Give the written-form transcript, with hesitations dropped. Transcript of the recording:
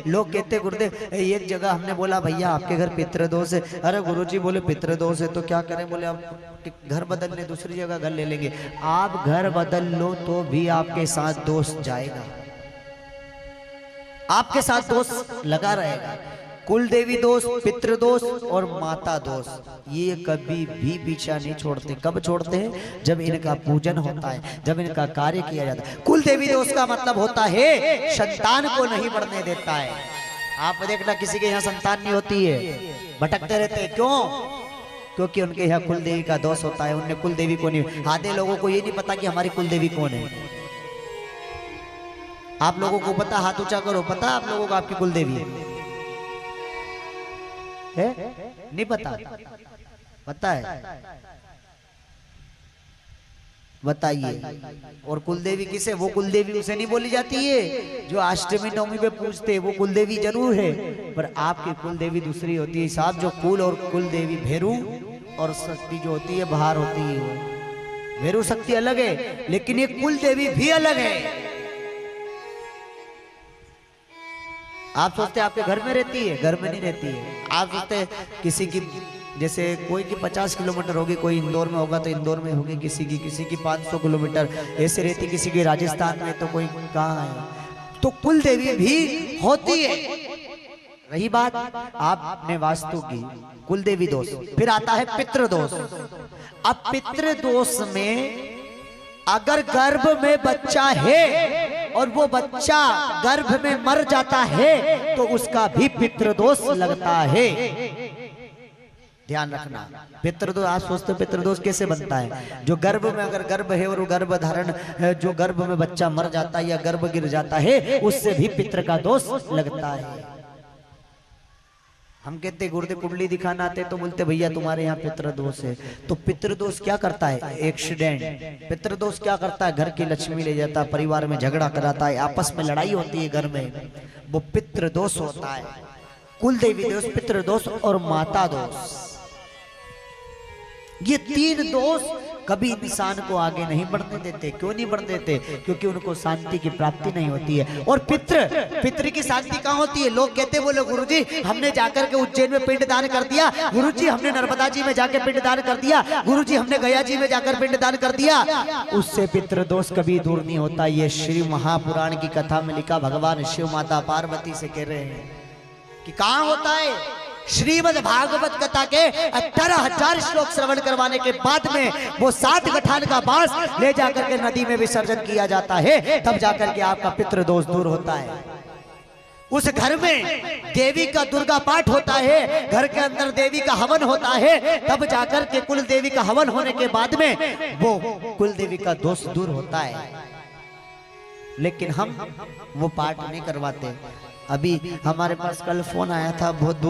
लोग कहते गुरुदेव एक जगह हमने बोला भैया आपके घर पितृदोष है, अरे गुरुजी बोले पितृदोष है तो क्या करें, बोले आप घर बदलने दूसरी जगह घर ले लेंगे। आप घर बदल लो तो भी आपके साथ दोष जाएगा, आपके साथ दोष लगा रहेगा। कुल देवी दोष, पितृदोष और माता दोष ये कभी भी पीछा नहीं छोड़ते। कब छोड़ते हैं? जब इनका पूजन होता है, जब इनका कार्य किया जाता है। कुल देवी दोष का मतलब होता है संतान को नहीं बढ़ने देता है। आप देखना किसी के यहाँ संतान नहीं होती है, भटकते रहते हैं, क्यों? क्योंकि उनके यहाँ कुल देवी का दोष होता है। उनने कुल देवी को नहीं, आधे लोगों को ये नहीं पता कि हमारी कुल देवी कौन है। आप लोगों को पता? हाथ ऊंचा करो, पता आप लोगों को आपकी कुल देवी है? नहीं पता? पता है? बताइए। और कुलदेवी किसे? वो कुलदेवी उसे नहीं बोली जाती है जो अष्टमी नवमी पे पूछते, वो कुलदेवी जरूर है, पर आपकी कुलदेवी दूसरी होती है साहब। जो कुल और कुलदेवी भैरू और शक्ति जो होती है बाहर होती है। भैरू शक्ति अलग है, लेकिन ये कुलदेवी भी अलग है। आप सोचते आपके घर में रहती है, घर में नहीं रहती है। आप सोचते किसी की, जैसे कोई की 50 किलोमीटर होगी, कोई इंदौर में होगा तो इंदौर में होगी, किसी की 500 किलोमीटर ऐसे रहती, किसी की राजस्थान में, तो कोई कहाँ है। तो कुल देवी भी होती है। रही बात आपने वास्तु की, कुल देवी दोष। फिर आता है पितृदोष। अब पितृदोष में अगर गर्भ में बच्चा है और वो बच्चा गर्भ में मर जाता है तो उसका भी पितृदोष लगता है। ध्यान रखना, पितृदोष। आप सोचते हो पितृदोष कैसे बनता है? जो गर्भ में, अगर गर्भ है और वो गर्भ धारण, जो गर्भ में बच्चा मर जाता है या गर्भ गिर जाता है, उससे भी पितृ का दोष लगता है। हम कहते गुरुदेव कुंडली दिखाना आते तो बोलते भैया तुम्हारे यहाँ पितृदोष है। तो पितृदोष क्या करता है? एक्सीडेंट। पितृदोष क्या करता है? घर की लक्ष्मी ले जाता है, परिवार में झगड़ा कराता है, आपस में लड़ाई होती है घर में, वो पितृदोष होता है। कुल देवी दोष, पितृदोष और माता दोष, ये तीन दोष कभी इंसान को आगे नहीं बढ़ने देते। क्यों नहीं बढ़ने देते? क्योंकि उनको शांति की प्राप्ति नहीं होती है। और पितृ की शांति कहाँ होती है? लोग कहते बोले गुरुजी हमने जाकर के उज्जैन में पिंड दान कर दिया, गुरुजी हमने नर्मदा जी में जाकर पिंड दान कर दिया, गुरुजी हमने गया जी में जाकर पिंड दान कर दिया, उससे पितृदोष कभी दूर नहीं होता। ये श्री महापुराण की कथा में लिखा, भगवान शिव माता पार्वती से कह रहे हैं कि कहाँ होता है। श्रीमद् भागवत कथा के 18,000 श्लोक श्रवण करवाने के बाद में वो 7 गठान का बांस ले जाकर के नदी में विसर्जन किया जाता है, तब जाकर के आपका पितृदोष दूर होता है। उस घर में देवी का दुर्गा पाठ होता है, घर के अंदर देवी का हवन होता है, तब जाकर के कुल देवी का हवन होने के बाद में वो कुल देवी का दोष दूर होता है। लेकिन हम वो पाठ नहीं करवाते। अभी हमारे पास कल फोन आया था बहुत दूर